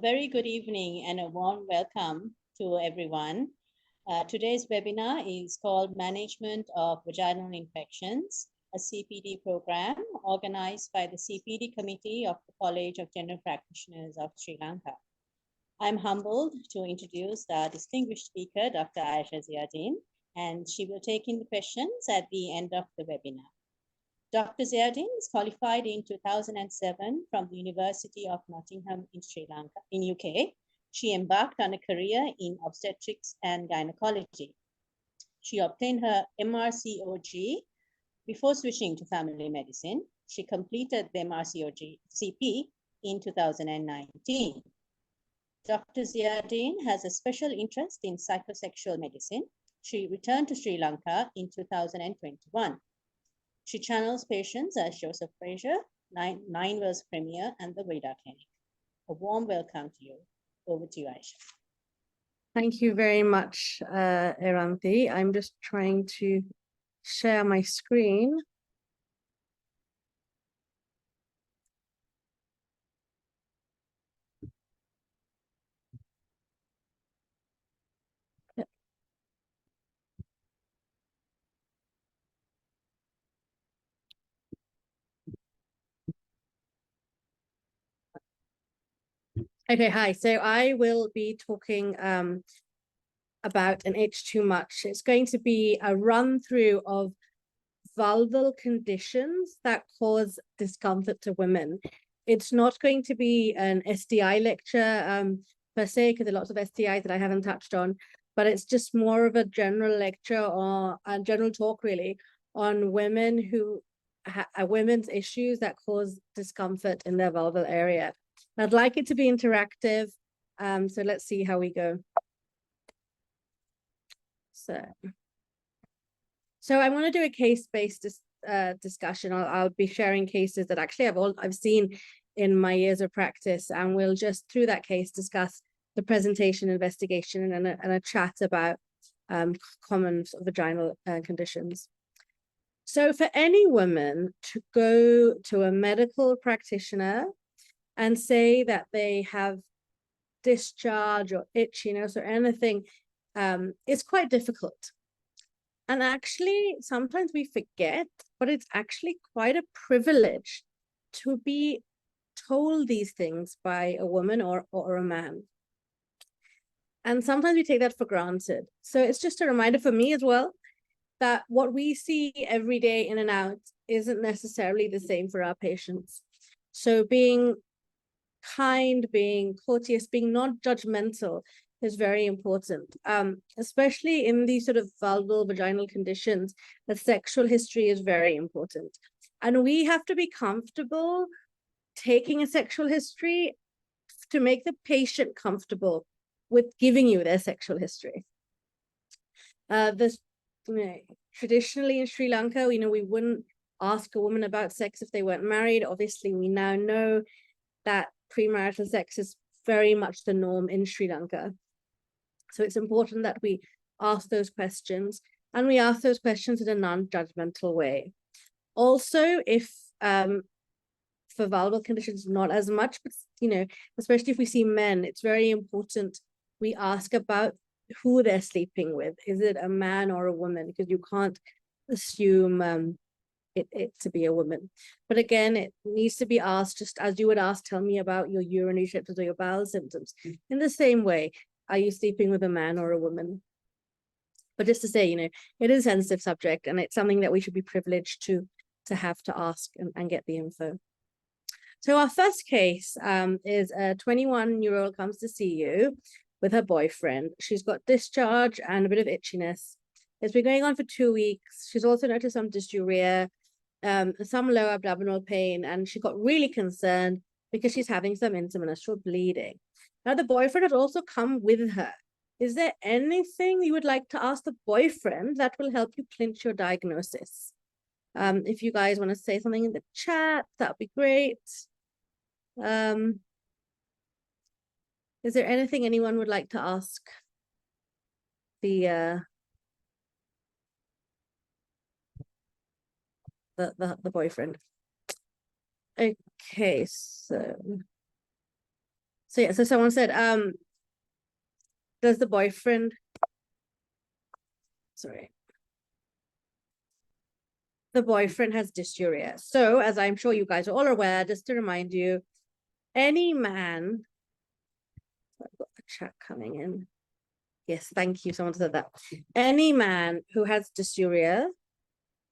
Very good evening and a warm welcome to everyone. Today's webinar is called Management of Vaginal Infections, a CPD program organized by the CPD Committee of the College of General Practitioners of Sri Lanka. I'm humbled to introduce our distinguished speaker, Dr. Aysha Ziauddin, and she will take in the questions at the end of the webinar. Dr. Ziauddin is qualified in 2007 from the University of Nottingham in Sri Lanka, in UK. She embarked on a career in obstetrics and gynecology. She obtained her MRCOG before switching to family medicine. She completed the MRCOG CP in 2019. Dr. Ziauddin has a special interest in psychosexual medicine. She returned to Sri Lanka in 2021. She channels patients as Joseph Fraser, Nine Wells Premier, and the Veda Clinic. A warm welcome to you. Over to you, Aysha. Thank you very much, Eranthi. I'm just trying to share my screen. Okay, hi. So I will be talking about an itch too much. It's going to be a run through of vulval conditions that cause discomfort to women. It's not going to be an STI lecture per se, because there are lots of STIs that I haven't touched on, but it's just more of a general lecture or a general talk really on women who women's issues that cause discomfort in their vulval area. I'd like it to be interactive, so let's see how we go. So I want to do a case-based discussion. I'll be sharing cases that actually I've seen in my years of practice, and we'll just through that case discuss the presentation, investigation, and a chat about common vaginal conditions. So for any woman to go to a medical practitioner and say that they have discharge or itchiness or anything, it's quite difficult. And actually, sometimes we forget, but it's actually quite a privilege to be told these things by a woman or a man. And sometimes we take that for granted. So it's just a reminder for me as well, that what we see every day in and out isn't necessarily the same for our patients. So being kind, being courteous, being not judgmental is very important, especially in these sort of vulval vaginal conditions. The sexual history is very important. And we have to be comfortable taking a sexual history to make the patient comfortable with giving you their sexual history. Traditionally in Sri Lanka, we wouldn't ask a woman about sex if they weren't married. Obviously, we now know that premarital sex is very much the norm in Sri Lanka. So it's important that we ask those questions, and we ask those questions in a non-judgmental way. Also, if for vulval conditions, not as much, but especially if we see men, it's very important we ask about who they're sleeping with. Is it a man or a woman? Because you can't assume it to be a woman. But again, it needs to be asked just as you would ask, tell me about your urinary symptoms or your bowel symptoms. In the same way, are you sleeping with a man or a woman? But just to say, it is a sensitive subject, and it's something that we should be privileged to have to ask and get the info. So our first case is a 21-year-old comes to see you with her boyfriend. She's got discharge and a bit of itchiness. It's been going on for 2 weeks. She's also noticed some dysuria, some low abdominal pain, and she got really concerned because she's having some intermenstrual bleeding. Now, the boyfriend has also come with her. Is there anything you would like to ask the boyfriend that will help you clinch your diagnosis? If you guys want to say something in the chat, that would be great. Is there anything anyone would like to ask the boyfriend? Okay, so So yeah, so someone said, does the boyfriend, sorry, the boyfriend has dysuria. So as I'm sure you guys are all aware, just to remind you, any man, I've got the chat coming in. Yes, thank you. Someone said that. Any man who has dysuria,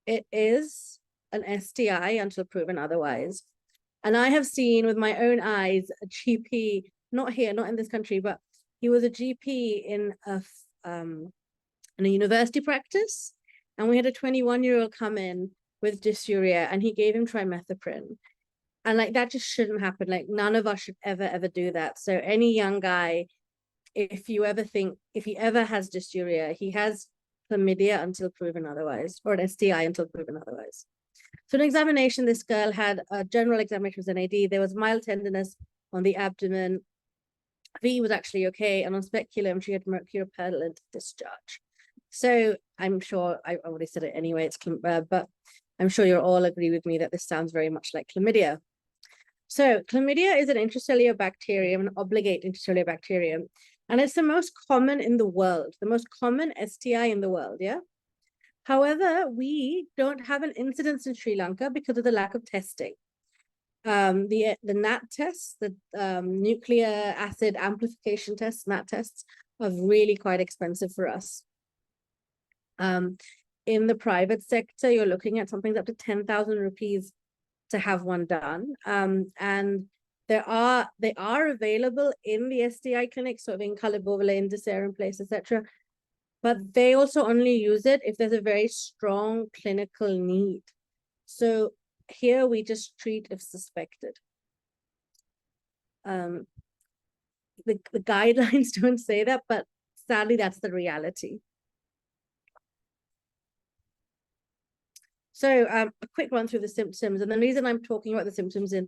it is an STI until proven otherwise. And I have seen with my own eyes a GP, not here, not in this country, but he was a GP in a university practice. And we had a 21-year-old come in with dysuria and he gave him trimethoprim. And like that just shouldn't happen. Like none of us should ever do that. So any young guy, if he ever has dysuria, he has chlamydia until proven otherwise, or an STI until proven otherwise. So an examination, this girl had a general examination with an AD. There was mild tenderness on the abdomen. V was actually okay. And on speculum, she had mercuropurulent discharge. So I'm sure, I already said it anyway, but I'm sure you'll all agree with me that this sounds very much like chlamydia. So chlamydia is an intracellular bacterium, an obligate intracellular bacterium. And it's the most common in the world, the most common STI in the world, yeah? However, we don't have an incidence in Sri Lanka because of the lack of testing. The NAT tests, the nuclear acid amplification tests, NAT tests, are really quite expensive for us. In the private sector, you're looking at something up to 10,000 rupees to have one done. And they are available in the STI clinic, so in Kalabovala, in Desarum Place, etc. But they also only use it if there's a very strong clinical need. So here we just treat if suspected. The guidelines don't say that, but sadly that's the reality. So a quick run through the symptoms, and the reason I'm talking about the symptoms in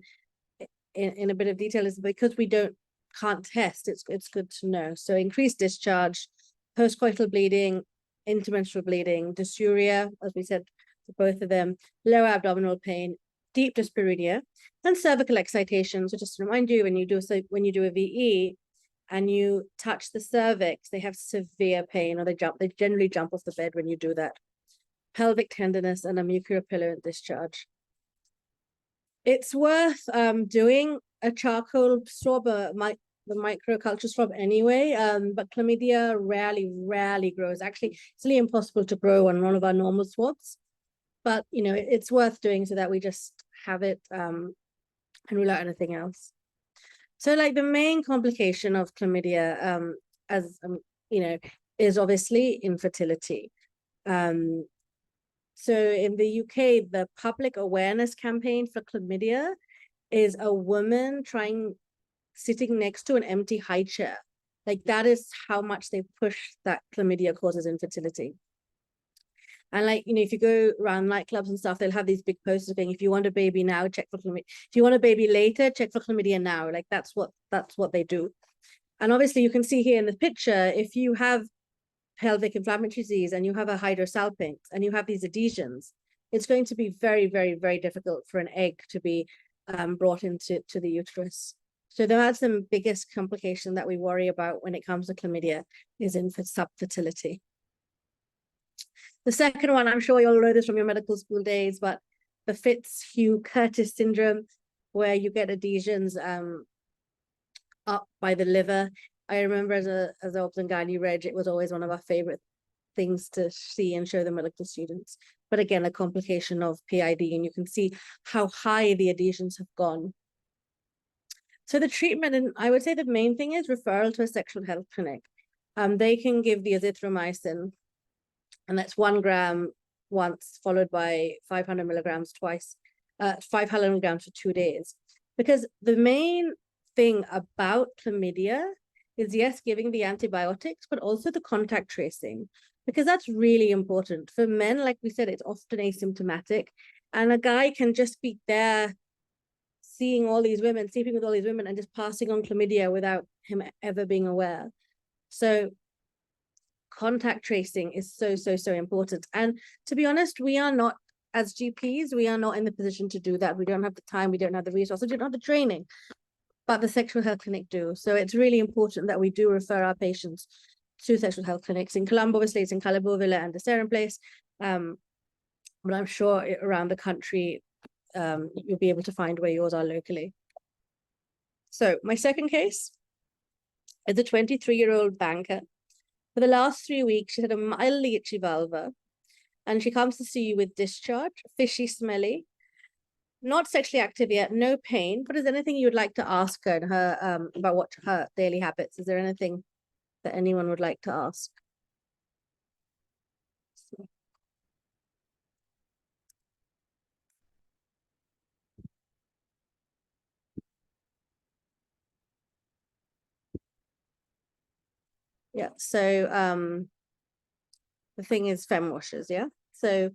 a bit of detail is because we can't test. It's good to know. So increased discharge, postcoital bleeding, intermenstrual bleeding, dysuria, as we said, for both of them, lower abdominal pain, deep dyspareunia, and cervical excitation. So just to remind you, when you do a VE and you touch the cervix, they have severe pain, or they generally jump off the bed when you do that. Pelvic tenderness and a mercuropurulent discharge. It's worth doing a charcoal swab, the microculture swab anyway, but chlamydia rarely grows. Actually, it's really impossible to grow on one of our normal swabs, but you know, it's worth doing so that we just have it and rule out anything else. So like the main complication of chlamydia, you know, is obviously infertility. So in the UK, the public awareness campaign for chlamydia is a woman sitting next to an empty high chair. Like that is how much they push that chlamydia causes infertility. And like, you know, if you go around nightclubs and stuff, they'll have these big posters saying, if you want a baby now, check for chlamydia. If you want a baby later, check for chlamydia now. Like that's what they do. And obviously you can see here in the picture, if you have pelvic inflammatory disease and you have a hydrosalpinx and you have these adhesions, it's going to be very difficult for an egg to be brought into the uterus. So that's the biggest complication that we worry about when it comes to chlamydia, is subfertility. The second one, I'm sure you all know this from your medical school days, but the Fitzhugh-Curtis syndrome, where you get adhesions up by the liver. I remember as a obs-and-gynae reg, it was always one of our favorite things to see and show the medical students. But again, a complication of PID, and you can see how high the adhesions have gone. So the treatment, and I would say the main thing is referral to a sexual health clinic. They can give the azithromycin, and that's 1 gram once, followed by 500 milligrams twice, 500 milligrams for 2 days. Because the main thing about chlamydia is, yes, giving the antibiotics, but also the contact tracing, because that's really important. For men, like we said, it's often asymptomatic, and a guy can just be there seeing all these women, sleeping with all these women, and just passing on chlamydia without him ever being aware. So contact tracing is so important. And to be honest, we are not, as GPs, we are not in the position to do that. We don't have the time, we don't have the resources, we don't have the training. but the sexual health clinic do. So it's really important that we do refer our patients to sexual health clinics. In Colombo, obviously, it's in Calibo Villa and the Sarum Place. But I'm sure around the country, you'll be able to find where yours are locally. So my second case is a 23-year-old banker. For the last 3 weeks, she had a mildly itchy vulva, and she comes to see you with discharge, fishy, smelly, not sexually active yet, no pain. But is there anything you would like to ask her, about what her daily habits? Is there anything that anyone would like to ask? Yeah, so the thing is fem washes, yeah. So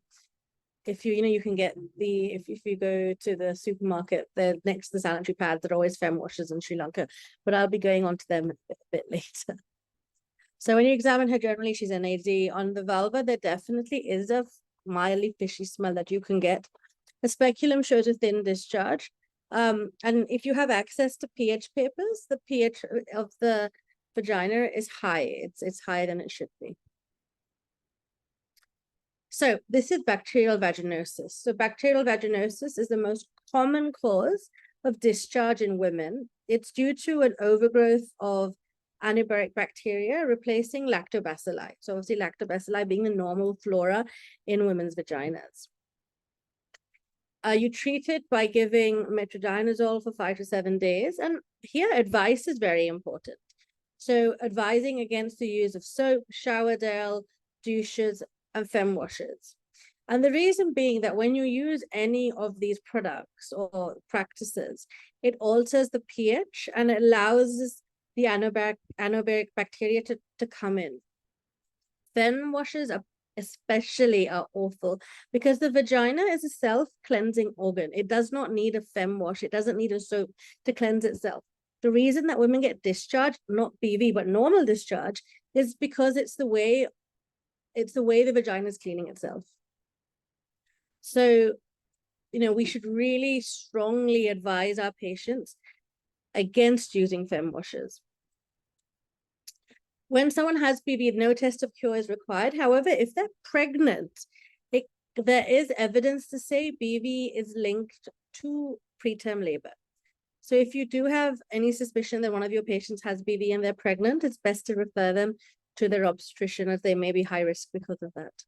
if you can get the if you go to the supermarket, they're next to the sanitary pads, they're always fem washes in Sri Lanka, but I'll be going on to them a bit later. So when you examine her generally, she's NAD. On the vulva, there definitely is a mildly fishy smell that you can get. The speculum shows a thin discharge. And if you have access to pH papers, the pH of the vagina is high. It's higher than it should be. So this is bacterial vaginosis. So bacterial vaginosis is the most common cause of discharge in women. It's due to an overgrowth of anaerobic bacteria replacing lactobacilli. So obviously lactobacilli being the normal flora in women's vaginas. You treat it by giving metronidazole for 5 to 7 days. And here advice is very important. So advising against the use of soap, shower gel, douches, and fem washes. And the reason being that when you use any of these products or practices, it alters the pH and it allows the anaerobic bacteria to come in. Fem washes are especially awful because the vagina is a self-cleansing organ. It does not need a fem wash. It doesn't need a soap to cleanse itself. The reason that women get discharge, not BV, but normal discharge, is because it's the way the vagina is cleaning itself. So, we should really strongly advise our patients against using fem washes. When someone has BV, no test of cure is required. However, if they're pregnant, there is evidence to say BV is linked to preterm labor. So if you do have any suspicion that one of your patients has BV and they're pregnant, it's best to refer them to their obstetrician as they may be high risk because of that.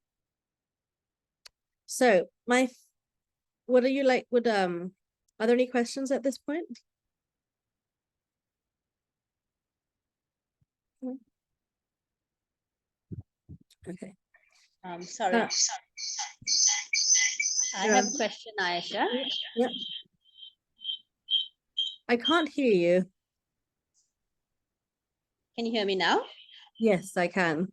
So what are you like? Are there any questions at this point? Okay. Sorry. I have a question, Aysha. Yep. I can't hear you. Can you hear me now? Yes, I can.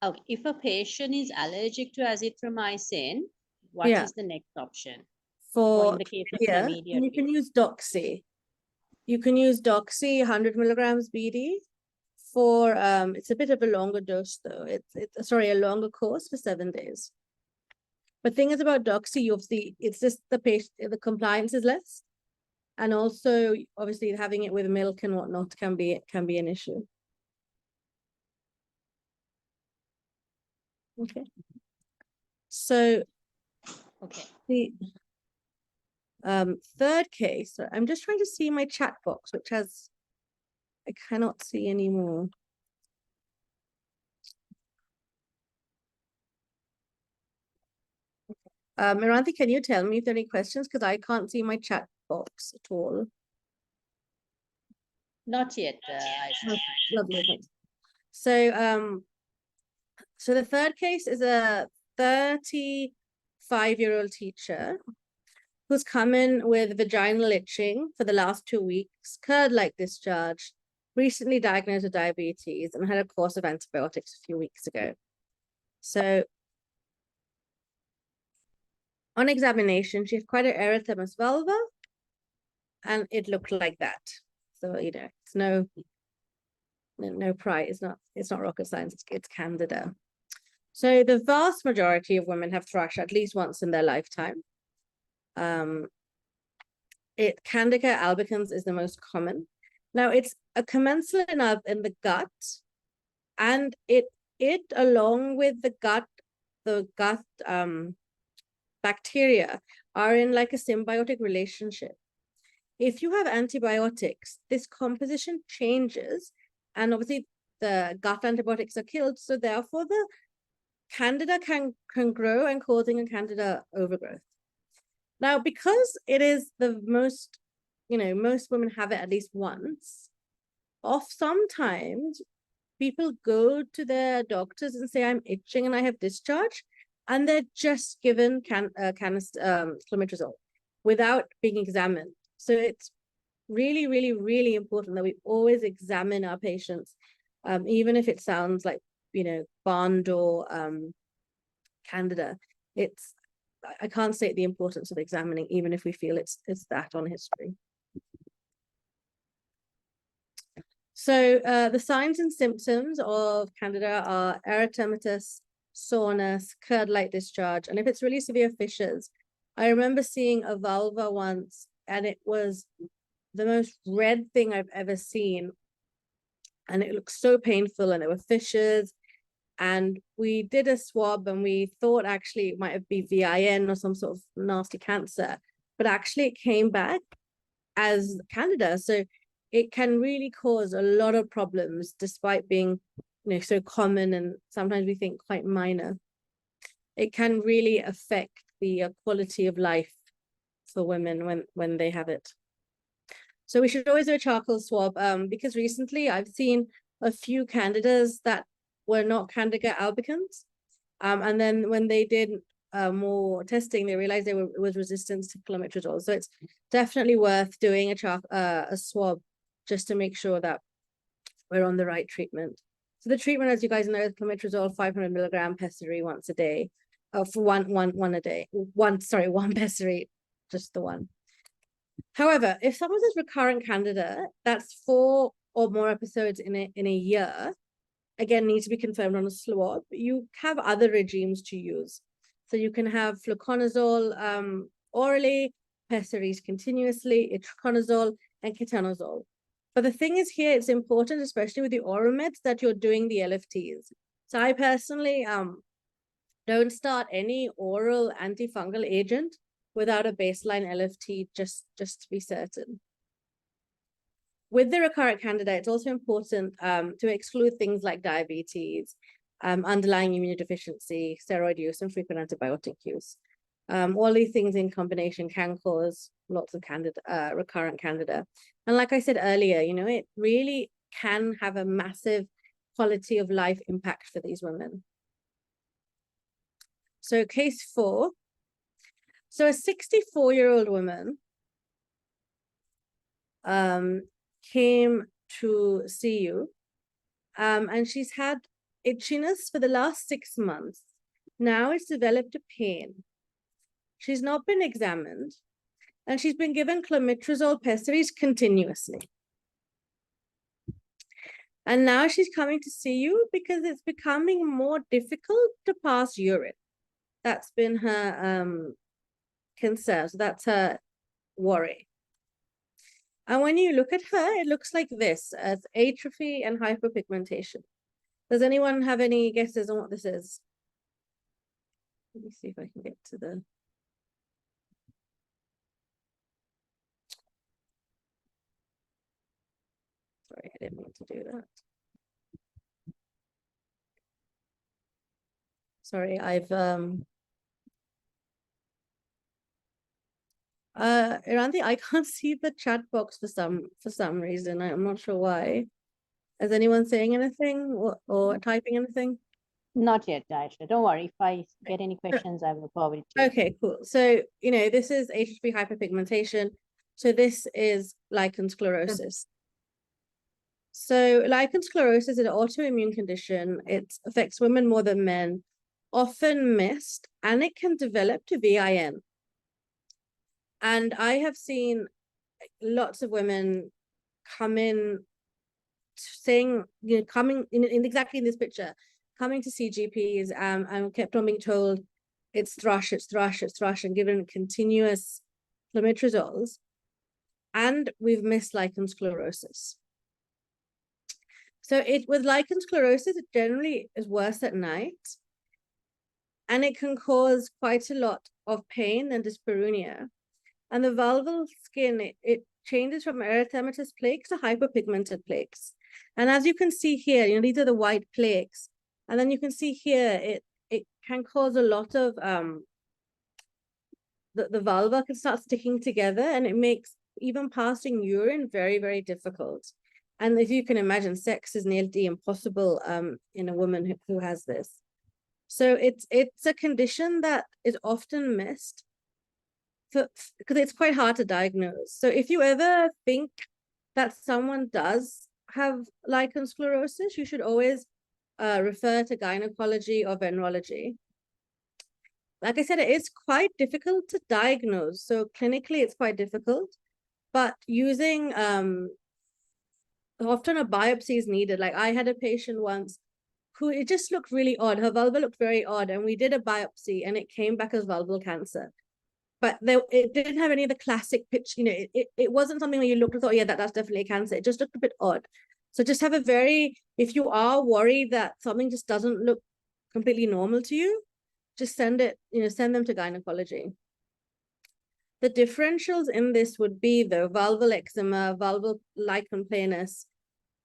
Okay. If a patient is allergic to azithromycin, what is the next option? For in the case of chlamydia, you can use Doxy. You can use Doxy 100 milligrams BD for it's a bit of a longer dose though. It's a longer course for 7 days. But thing is about Doxy, obviously it's just the compliance is less. And also obviously having it with milk and whatnot can be an issue. Okay. So the third case, I'm just trying to see my chat box, which I cannot see anymore. Miranthi, can you tell me if there are any questions? Because I can't see my chat box at all. Not yet. Lovely, thanks. So, so the third case is a 35-year-old teacher who's come in with vaginal itching for the last 2 weeks, curd-like discharge, recently diagnosed with diabetes, and had a course of antibiotics a few weeks ago. So on examination, she had quite an erythematous vulva, and it looked like that. So, it's no pride. It's not rocket science. It's Candida. So the vast majority of women have thrush at least once in their lifetime. Candida albicans is the most common. Now, it's a commensal in the gut, and it along with the gut bacteria are in like a symbiotic relationship. If you have antibiotics, this composition changes, and obviously the gut antibiotics are killed, so therefore the candida can grow and causing a candida overgrowth. Now, because it is the most, most women have it at least once, sometimes people go to their doctors and say, I'm itching and I have discharge, and they're just given clomitrazole without being examined. So it's really, really, really important that we always examine our patients, even if it sounds like, barn door candida. I can't state the importance of examining, even if we feel it's that on history. So the signs and symptoms of candida are erythematous, soreness, curd-like discharge, and if it's really severe, fissures. I remember seeing a vulva once, and it was the most red thing I've ever seen, and it looked so painful, and there were fissures. And we did a swab, and we thought actually it might be VIN or some sort of nasty cancer, but actually it came back as candida. So it can really cause a lot of problems, despite being, so common and sometimes we think quite minor. It can really affect the quality of life for women when they have it. So we should always do a charcoal swab, because recently I've seen a few candidas that were not Candida albicans. And then when they did more testing, they realized it was resistant to clomitrazole. So it's definitely worth doing a swab just to make sure that we're on the right treatment. So the treatment, as you guys know, is clomitrazole 500 milligram pessary once a day, for one a day. One pessary, just the one. However, if someone has recurrent candida, that's 4 or more episodes in a year, again, needs to be confirmed on a swab. You have other regimes to use. So you can have fluconazole orally, pessaries continuously, itraconazole, and ketanozole. But the thing is here, it's important, especially with the oral meds, that you're doing the LFTs. So I personally don't start any oral antifungal agent without a baseline LFT, just to be certain. With the recurrent candida, it's also important to exclude things like diabetes, underlying immunodeficiency, steroid use, and frequent antibiotic use. All these things in combination can cause lots of recurrent candida. And like I said earlier, it really can have a massive quality of life impact for these women. So case 4. So a 64-year-old woman came to see you, and she's had itchiness for the last 6 months. Now it's developed a pain. She's not been examined, and she's been given clomitrazole pessaries continuously. And now she's coming to see you because it's becoming more difficult to pass urine. That's been her concern. So that's her worry. And when you look at her, it looks like this, as atrophy and hyperpigmentation. Does anyone have any guesses on what this is? Let me see if I can get to the... Sorry, I didn't mean to do that. Sorry, I've Iranti, I can't see the chat box for some reason. I'm not sure why. Is anyone saying anything or typing anything? Not yet, Aysha. Don't worry. If I get any questions, I will forward it to you. Okay, cool. So, this is atrophy hyperpigmentation. So this is lichen sclerosis. So lichen sclerosis is an autoimmune condition. It affects women more than men, often missed, and it can develop to VIN. And I have seen lots of women come in saying, coming in exactly in this picture, coming to see GPs, and kept on being told it's thrush, and given continuous clomitrazoles. and we've missed lichen sclerosis. So with lichen sclerosis, it generally is worse at night, and it can cause quite a lot of pain and dyspareunia. And the vulval skin, it changes from erythematous plaques to hyperpigmented plaques. And as you can see here, these are the white plaques. And then you can see here, it can cause a lot of, the vulva can start sticking together, and it makes even passing urine very, very difficult. And if you can imagine, sex is nearly impossible in a woman who has this. So it's a condition that is often missed because it's quite hard to diagnose. So if you ever think that someone does have lichen sclerosis, you should always refer to gynecology or venerology. Like I said, it is quite difficult to diagnose. So clinically, it's quite difficult, but using often a biopsy is needed. Like I had a patient once who, it just looked really odd. Her vulva looked very odd, and we did a biopsy and it came back as vulval cancer. But it didn't have any of the classic pitch, it wasn't something where you looked and thought, yeah, that's definitely cancer. It just looked a bit odd. So just have if you are worried that something just doesn't look completely normal to you, just send them to gynecology. The differentials in this would be the vulval eczema, vulval lichen planus,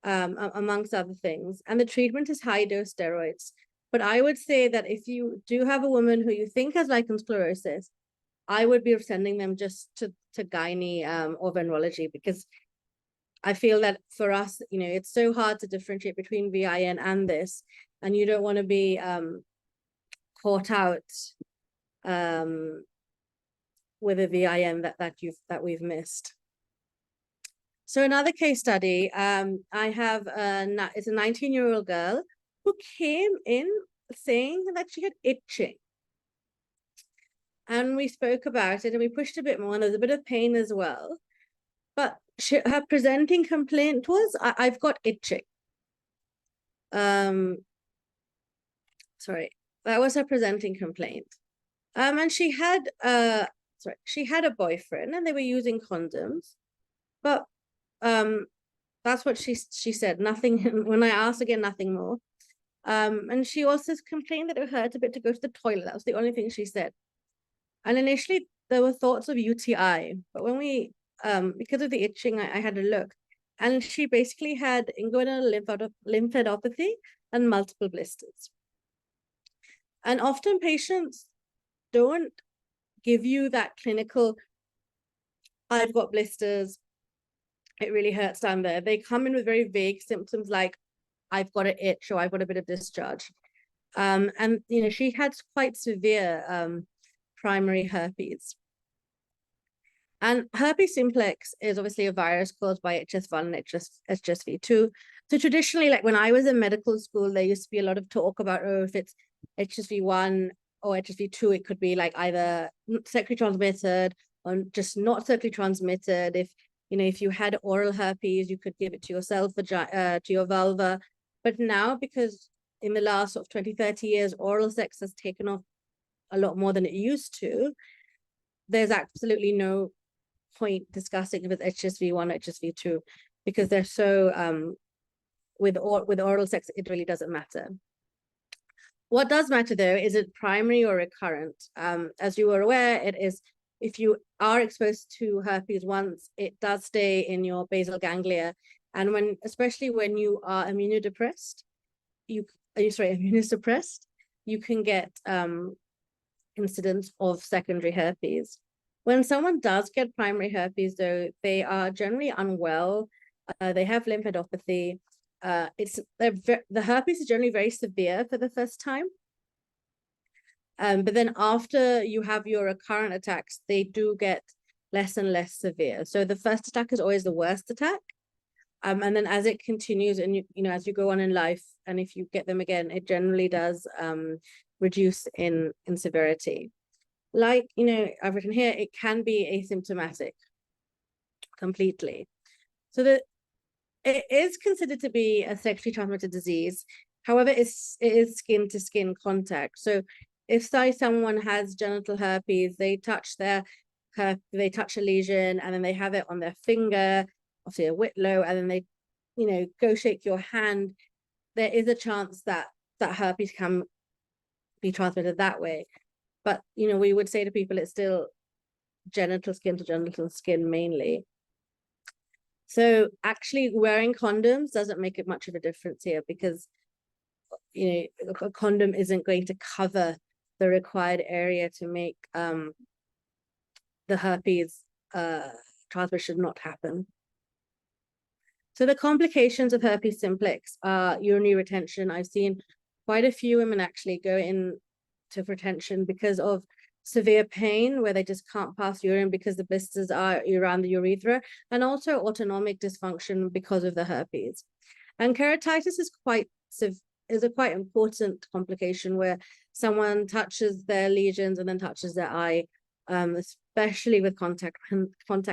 amongst other things. And the treatment is high dose steroids. But I would say that if you do have a woman who you think has lichen sclerosis, I would be sending them just to gynae or venerology, because I feel that for us, it's so hard to differentiate between VIN and this, and you don't want to be caught out with a VIN that we've missed. So another case study, I have it's a 19-year-old girl who came in saying that she had itching. And we spoke about it and we pushed a bit more, and there was a bit of pain as well. But her presenting complaint was, I've got itching. Sorry, that was her presenting complaint. And she had she had a boyfriend and they were using condoms, but that's what she said. Nothing. When I asked again, nothing more. And she also complained that it hurt a bit to go to the toilet. That was the only thing she said. And initially there were thoughts of UTI, but when we, because of the itching, I had a look, and she basically had inguinal lymphadenopathy and multiple blisters. And often patients don't give you that clinical, I've got blisters, it really hurts down there. They come in with very vague symptoms like, I've got an itch or I've got a bit of discharge. And she had quite severe primary herpes. And herpes simplex is obviously a virus caused by HSV1 and HSV2. So traditionally, like when I was in medical school, there used to be a lot of talk about, if it's HSV1 or HSV2, it could be like either sexually transmitted or just not sexually transmitted. If you had oral herpes, you could give it to yourself, to your vulva. But now, because in the last sort of 20, 30 years, oral sex has taken off a lot more than it used to, there's absolutely no point discussing if it's HSV1 or HSV2, because they're so, with oral sex, it really doesn't matter. What does matter though, is it primary or recurrent? As you are aware, it is, if you are exposed to herpes once, it does stay in your basal ganglia. And especially when you are immunosuppressed, you can get incidents of secondary herpes. When someone does get primary herpes, though, they are generally unwell. They have lymphadenopathy. The herpes is generally very severe for the first time. But then after you have your recurrent attacks, they do get less and less severe. So the first attack is always the worst attack. And then as it continues and as you go on in life, and if you get them again, it generally does reduce in severity. Like, I've written here, it can be asymptomatic completely. So that it is considered to be a sexually transmitted disease. However, it is skin to skin contact. So if someone has genital herpes, they touch their they touch a lesion and then they have it on their finger, obviously a whitlow, and then they, go shake your hand, there is a chance that herpes can be transmitted that way. But, we would say to people it's still genital skin to genital skin mainly. So actually wearing condoms doesn't make it much of a difference here, because, a condom isn't going to cover the required area to make the herpes transmission not happen. So the complications of herpes simplex are urinary retention. I've seen quite a few women actually go into retention because of severe pain where they just can't pass urine because the blisters are around the urethra, and also autonomic dysfunction because of the herpes. And keratitis is a quite important complication where someone touches their lesions and then touches their eye, especially with contact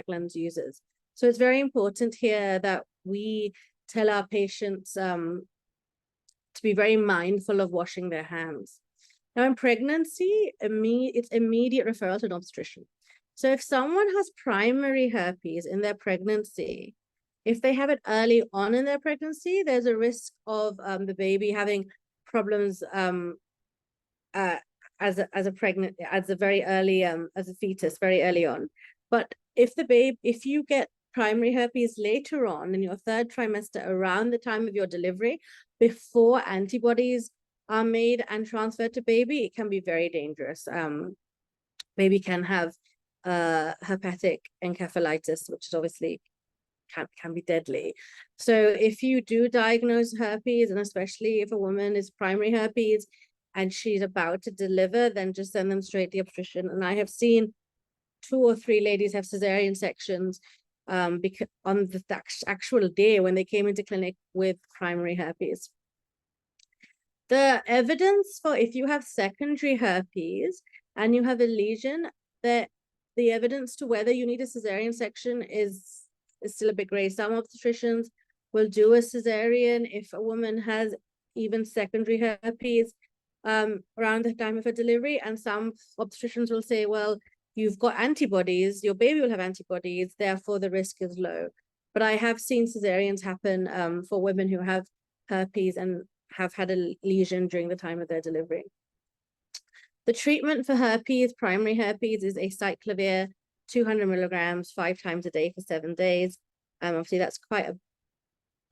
lens users. So it's very important here that we tell our patients to be very mindful of washing their hands. Now in pregnancy, it's immediate referral to an obstetrician. So if someone has primary herpes in their pregnancy, if they have it early on in their pregnancy, there's a risk of the baby having problems as a very early as a fetus very early on. But if you get primary herpes later on in your third trimester, around the time of your delivery, before antibodies are made and transferred to baby, it can be very dangerous. Baby can have hepatic encephalitis, which is obviously can be deadly. So if you do diagnose herpes, and especially if a woman is primary herpes and she's about to deliver, then just send them straight to the obstetrician. And I have seen 2 or 3 ladies have cesarean sections because on the actual day when they came into clinic with primary herpes. The evidence for if you have secondary herpes and you have a lesion, the evidence to whether you need a cesarean section is still a bit gray. Some obstetricians will do a cesarean if a woman has even secondary herpes around the time of her delivery, and some obstetricians will say, well, you've got antibodies, your baby will have antibodies, therefore the risk is low. But I have seen cesareans happen for women who have herpes and have had a lesion during the time of their delivery. The treatment for herpes, primary herpes, is acyclovir, 200 milligrams, 5 times a day for 7 days. Obviously that's quite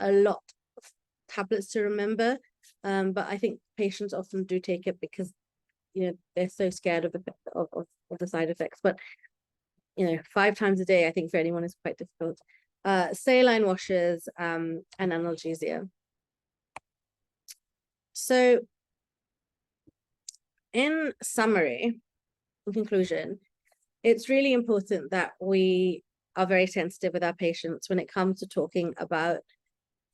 a lot of tablets to remember, but I think patients often do take it because they're so scared of the side effects. But 5 times a day, I think for anyone is quite difficult. Saline washes and analgesia. So in summary, in conclusion, it's really important that we are very sensitive with our patients when it comes to talking about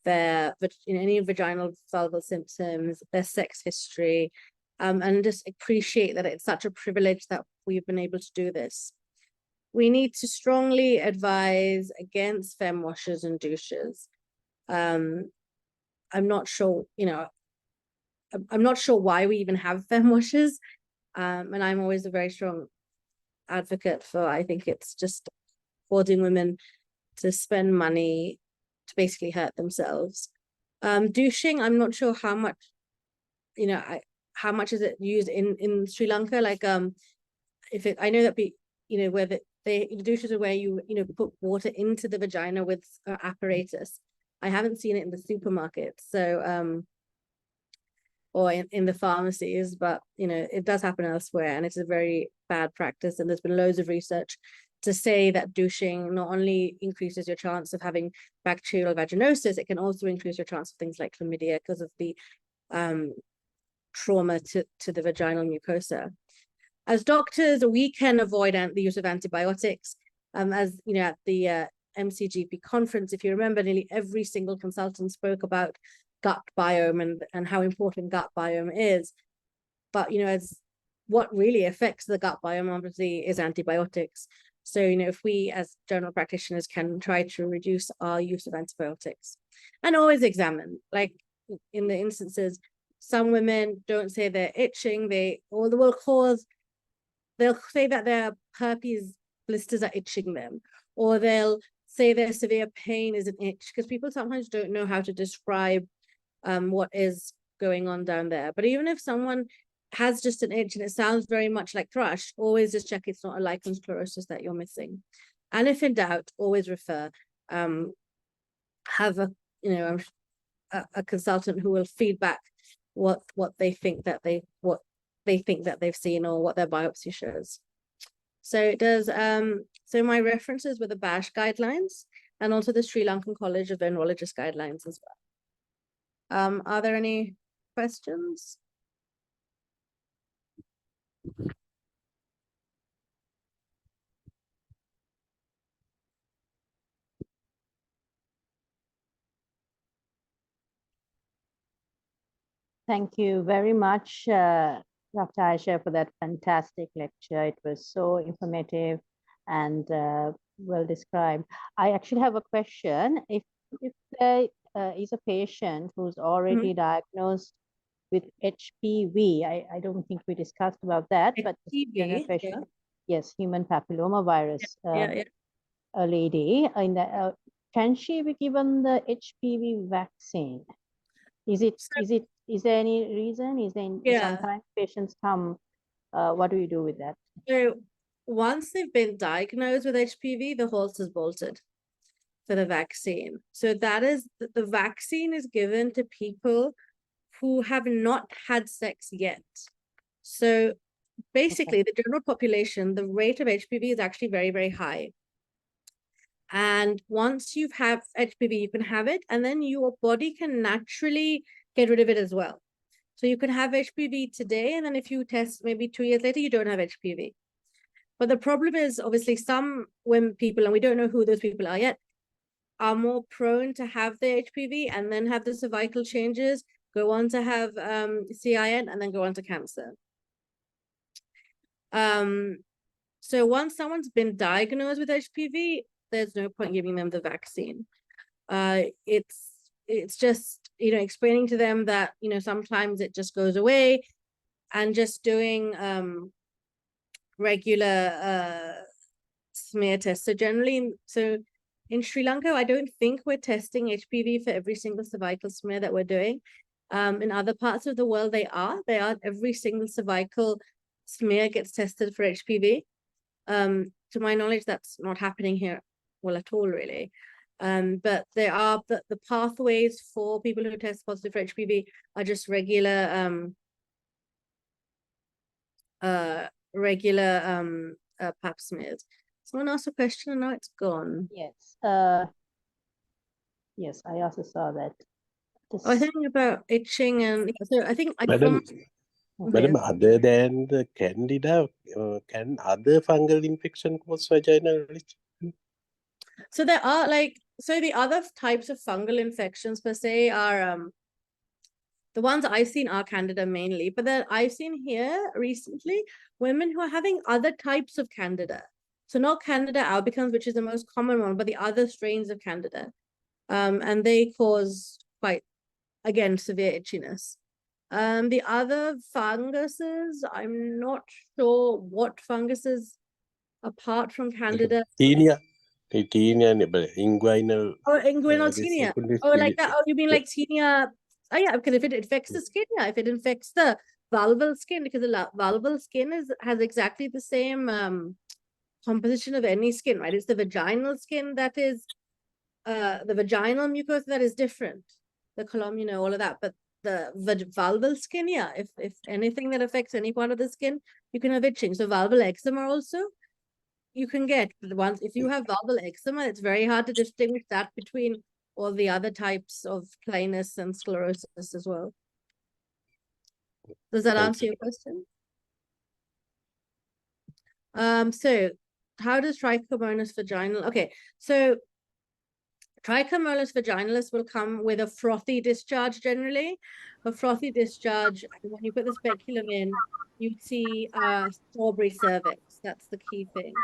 their any vaginal vulval symptoms, their sex history, and just appreciate that it's such a privilege that we've been able to do this. We need to strongly advise against fem washers and douches. I'm not sure, I'm not sure why we even have fem washers, and I'm always a very strong advocate for, I think it's just forcing women to spend money to basically hurt themselves. Douching, I'm not sure how much, how much is it used in Sri Lanka? Like, I know that where the douches are where you put water into the vagina with apparatus. I haven't seen it in the supermarket, so or in the pharmacies, but it does happen elsewhere, and it's a very bad practice. And there's been loads of research to say that douching not only increases your chance of having bacterial vaginosis, it can also increase your chance of things like chlamydia because of the trauma to the vaginal mucosa. As doctors, we can avoid the use of antibiotics. As at the MRCGP conference, if you remember, nearly every single consultant spoke about gut biome and how important gut biome is. But as what really affects the gut biome obviously is antibiotics. So if we as general practitioners can try to reduce our use of antibiotics, and always examine, like in the instances, some women don't say they're itching, they'll say that their herpes blisters are itching them, or they'll say their severe pain is an itch, because people sometimes don't know how to describe what is going on down there. But even if someone has just an itch and it sounds very much like thrush, always just check it's not a lichen sclerosis that you're missing. And if in doubt, always refer. Have a consultant who will feedback what they think that they've seen or what their biopsy shows. So it does. So my references were the BASH guidelines and also the Sri Lankan College of Venerologists guidelines as well. Are there any questions? Thank you very much, Dr. Aysha, for that fantastic lecture. It was so informative and well described. I actually have a question. If there is a patient who's already diagnosed with HPV, I don't think we discussed about that, but HPV, yeah. Yes, human papilloma virus. Yeah. A lady in the, can she be given the HPV vaccine? Is there any reason? Sometimes patients come, what do you do with that? So once they've been diagnosed with HPV, the horse is bolted for the vaccine. So that is, the vaccine is given to people who have not had sex yet. So basically, the general population, the rate of HPV is actually very, very high. And once you have HPV, you can have it, and then your body can naturally get rid of it as well. So you can have HPV today, and then if you test maybe 2 years later, you don't have HPV. But the problem is, obviously, some women, people, and we don't know who those people are yet, are more prone to have the HPV and then have the cervical changes, go on to have CIN, and then go on to cancer. So once someone's been diagnosed with HPV, there's no point giving them the vaccine. It's just, explaining to them that, sometimes it just goes away, and just doing regular smear tests. So generally, in Sri Lanka, I don't think we're testing HPV for every single cervical smear that we're doing. In other parts of the world, they are. Every single cervical smear gets tested for HPV. To my knowledge, that's not happening here, well, at all, really. But there are the pathways for people who test positive for HPV are just regular pap smears. Someone asked a question and now it's gone. Yes. Yes, I also saw that. I think about itching, and so I think Madam, other than the candida, can other fungal infection cause vaginal itch? So there are the other types of fungal infections per se are the ones I've seen are candida mainly, but then I've seen here recently women who are having other types of candida. So not candida albicans, which is the most common one, but the other strains of candida. And they cause quite, again, severe itchiness. The other funguses, I'm not sure what funguses apart from candida. Tinea, inguinal. Oh, inguinal tinea. Oh, like that. Oh, you mean like tinea? Oh, yeah, because if it infects the skin, if it infects the vulval skin, because the vulval skin has exactly the same composition of any skin, right? It's the vaginal skin that is the vaginal mucosa that is different, the column, all of that. But the vulval skin, if anything that affects any part of the skin, you can have itching. So vulval eczema also, you can get. Once if you have vulval eczema, it's very hard to distinguish that between all the other types of plainness and sclerosis as well. Does that answer your question? So how does trichomonas vaginal? Okay, so trichomonas vaginalis will come with a frothy discharge generally. A frothy discharge, and when you put the speculum in, you see strawberry cervix. That's the key thing.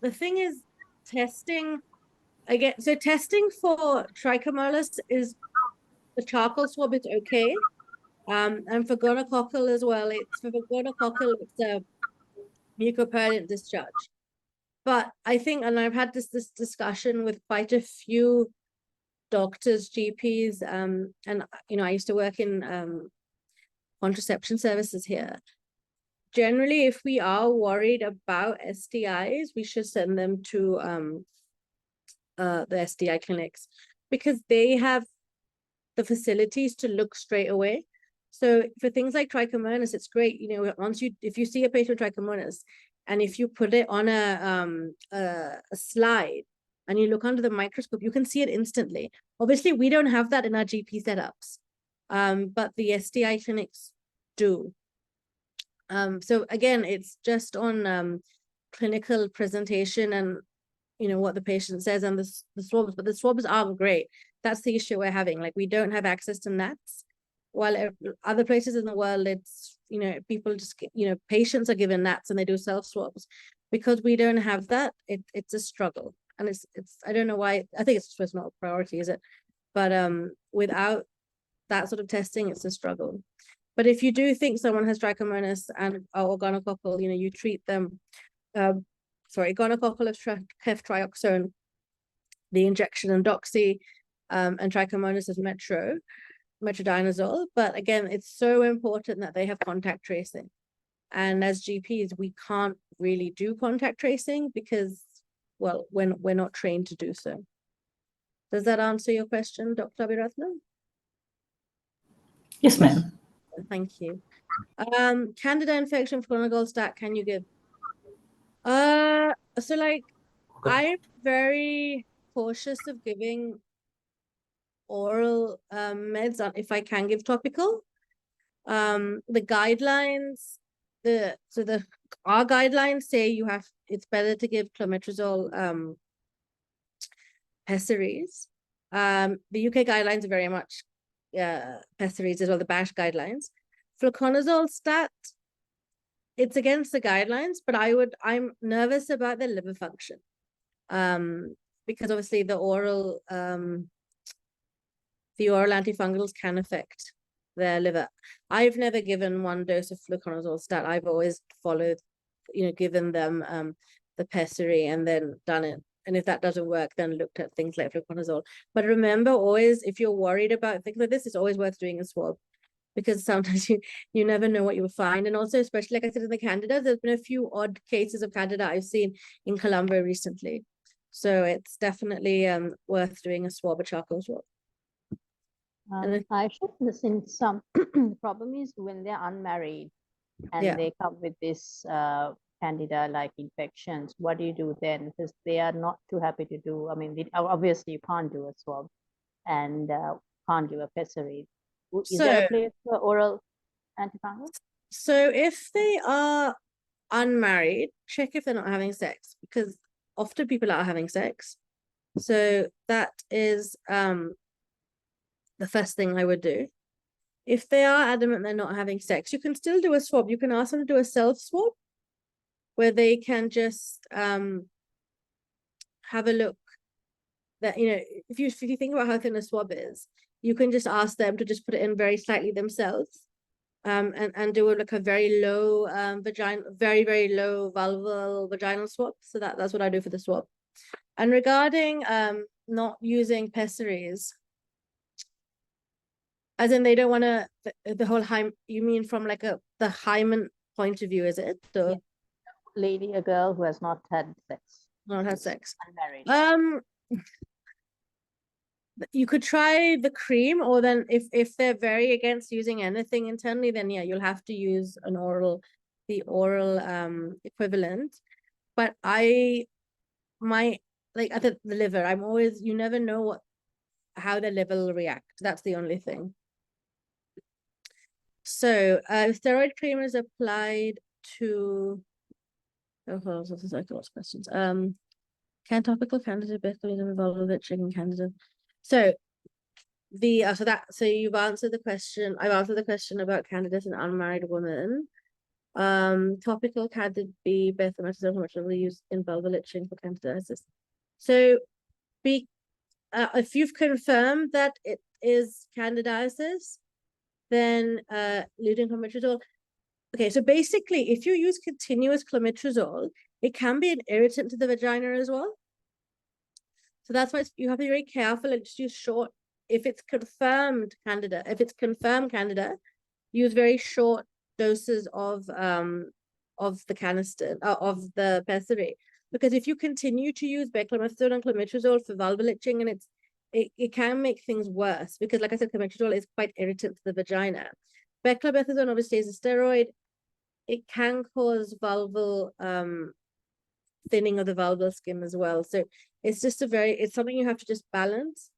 The thing is, testing again. So testing for trichomonas is the charcoal swab is okay. And for gonococcal as well, it's a mucopurulent discharge. But I think, and I've had this discussion with quite a few doctors, GPs, and I used to work in contraception services here. Generally, if we are worried about STIs, we should send them to the STI clinics, because they have the facilities to look straight away. So for things like trichomonas, it's great. If you see a patient with trichomonas, and if you put it on a slide and you look under the microscope, you can see it instantly. Obviously, we don't have that in our GP setups, but the STI clinics do. So again, it's just on clinical presentation and what the patient says and the swabs, but the swabs aren't great. That's the issue we're having. Like, we don't have access to NATs. While other places in the world, it's people just patients are given NATs and they do self swabs. Because we don't have that, it's a struggle. And it's I don't know why. I think it's just not a priority, is it? But without that sort of testing, it's a struggle. But if you do think someone has trichomonas and or gonococcal, you treat them. Gonococcal is ceftriaxone, the injection, and doxy, and trichomonas is metronidazole. But again, it's so important that they have contact tracing. And as GPs, we can't really do contact tracing because, well, we're not trained to do so. Does that answer your question, Dr. Abhirathnam? Yes, ma'am. Thank you. Candida infection for clinical stat, can you give? So like, I'm very cautious of giving oral meds if I can give topical. The guidelines, our guidelines say it's better to give clometrazole pessaries. The UK guidelines are very much pessaries as well, the BASH guidelines. Fluconazole stat, it's against the guidelines, but I'm nervous about the liver function. Because obviously the oral antifungals can affect their liver. I've never given one dose of fluconazole stat. I've always followed, given them the pessary and then done it. And if that doesn't work, then looked at things like fluconazole. But remember, always, if you're worried about things like this, it's always worth doing a swab, because sometimes you never know what you will find. And also, especially like I said, in the Candida, there's been a few odd cases of Candida I've seen in Colombo recently. So it's definitely worth doing a swab, a charcoal swab. I should listen. Some the problem is when they're unmarried and they come with this Candida-like infections. What do you do then? Because they are not too happy to do. I mean, obviously you can't do a swab and can't give a pessary. Is there a place for oral antifungal? So if they are unmarried, check if they're not having sex, because often people are having sex. So that is the first thing I would do. If they are adamant they're not having sex, you can still do a swab. You can ask them to do a self swab where they can just have a look that, if you think about how thin a swab is, you can just ask them to just put it in very slightly themselves, and do a very low very, very low vulval vaginal swab. So that's what I do for the swab. And regarding not using pessaries, as in they don't want to, the whole you mean from like the hymen point of view, is it? The a girl who has not had sex. Not had sex. Unmarried. You could try the cream, or then if they're very against using anything internally, then yeah, you'll have to use the oral equivalent. But at the liver, I'm always, you never know how the liver will react. That's the only thing. So steroid cream is applied to questions. Can topical Candida botulism involve itching in Candida? So you've answered the question. I've answered the question about candidates in unmarried women. Topical Candida B betamethasone used in vulval itching for candidiasis. So if you've confirmed that it is candidiasis, then lutein cometrazole. Okay, so basically, if you use continuous clomitrazole, it can be an irritant to the vagina as well. So that's why you have to be very careful and just use short. If it's confirmed candida, use very short doses of the canister of the pessary. Because if you continue to use beclomethasone and clomitrazole for vulval itching, and it can make things worse, because like I said, clomitrazole is quite irritant to the vagina. Beclomethasone obviously is a steroid. It can cause vulval thinning of the vulval skin as well. So it's just it's something you have to just balance.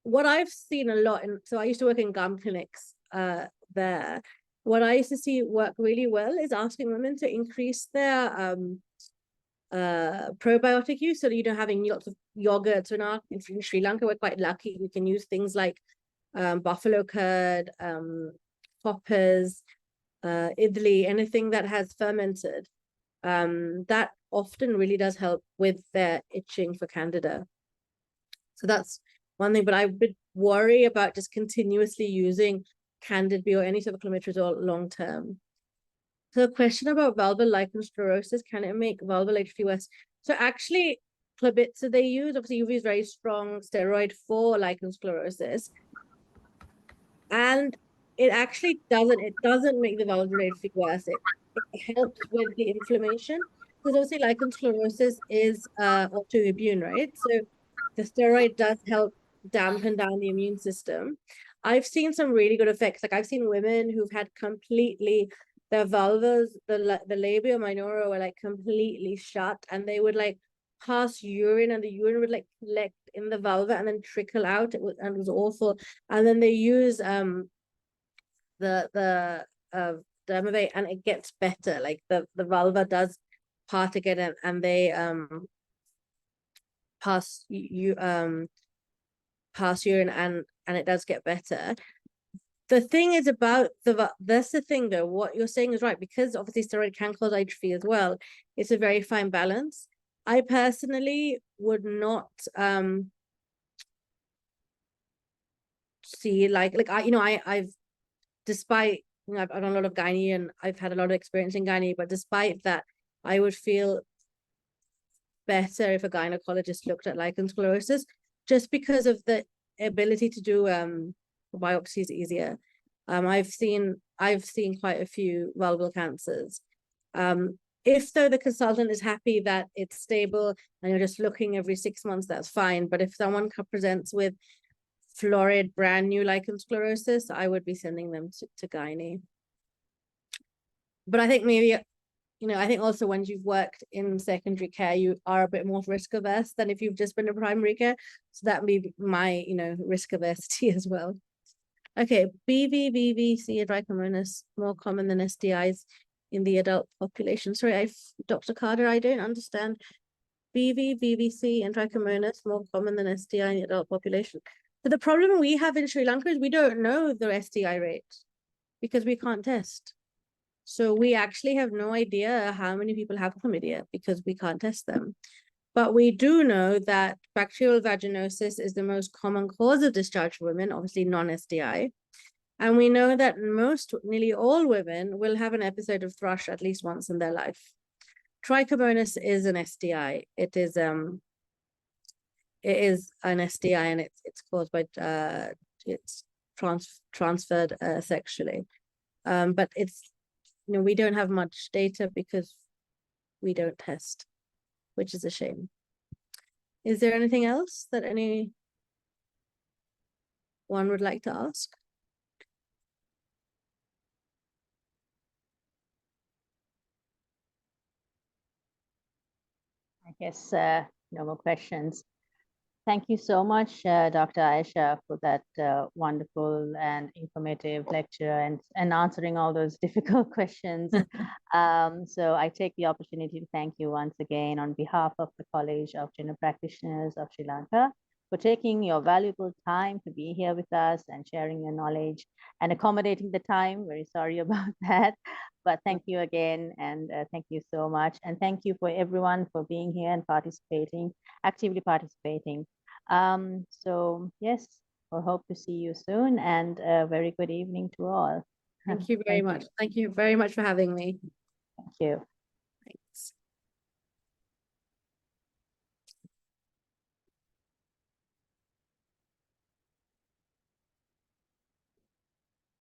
What I've seen a lot, so I used to work in gum clinics there. What I used to see work really well is asking women to increase their probiotic use. So, having lots of yogurts. In Sri Lanka, we're quite lucky. We can use things like buffalo curd, poppers, idli, anything that has fermented. That often really does help with their itching for candida. So that's one thing, but I would worry about just continuously using Candid B or any sort of clomitrazole long term. So a question about vulvar lichen sclerosis, can it make vulval atrophy worse? So actually, Clobitza they use, obviously UV is very strong steroid for lichen sclerosis. And it actually doesn't make the vulvar atrophy worse. It helps with the inflammation. Because obviously lichen sclerosis is autoimmune, right? So the steroid does help dampen down the immune system. I've seen some really good effects. Like I've seen women who've had completely their vulvas, the labia minora were like completely shut, and they would like pass urine, and the urine would like collect in the vulva and then trickle out. It was awful. And then they use the Dermavate, and it gets better. Like the vulva does part again, and they pass urine, and it does get better. The thing is about that's the thing though, what you're saying is right, because obviously steroid can cause atrophy as well. It's a very fine balance. I personally would not see I've despite I've done a lot of gynae and I've had a lot of experience in gynae, but despite that, I would feel better if a gynecologist looked at lichen sclerosis, just because of the ability to do biopsies easier. I've seen quite a few vulval cancers. If though the consultant is happy that it's stable and you're just looking every 6 months, that's fine. But if someone presents with florid brand new lichen sclerosis, I would be sending them to gynae. But I think maybe, I think also when you've worked in secondary care, you are a bit more risk averse than if you've just been in primary care. So that may be my, risk aversity as well. Okay, BVVVC and trichomonas more common than STIs in the adult population. Sorry, Dr. Carter, I don't understand. BVVVC and trichomonas more common than STI in the adult population. But the problem we have in Sri Lanka is we don't know the STI rate because we can't test. So we actually have no idea how many people have chlamydia because we can't test them. But we do know that bacterial vaginosis is the most common cause of discharge for women, obviously non-STI. And we know that nearly all women will have an episode of thrush at least once in their life. Trichomonas is an STI. It is an STI, and it's caused by it's transferred sexually. But it's we don't have much data because we don't test, which is a shame. Is there anything else that anyone would like to ask? I guess no more questions. Thank you so much, Dr. Aysha, for that wonderful and informative lecture and answering all those difficult questions. So I take the opportunity to thank you once again on behalf of the College of General Practitioners of Sri Lanka for taking your valuable time to be here with us and sharing your knowledge and accommodating the time. Very sorry about that. But thank you again, and thank you so much. And thank you for everyone for being here and actively participating. So yes, we'll hope to see you soon, and a very good evening to all. Thank you very much. Thank you very much for having me. Thank you.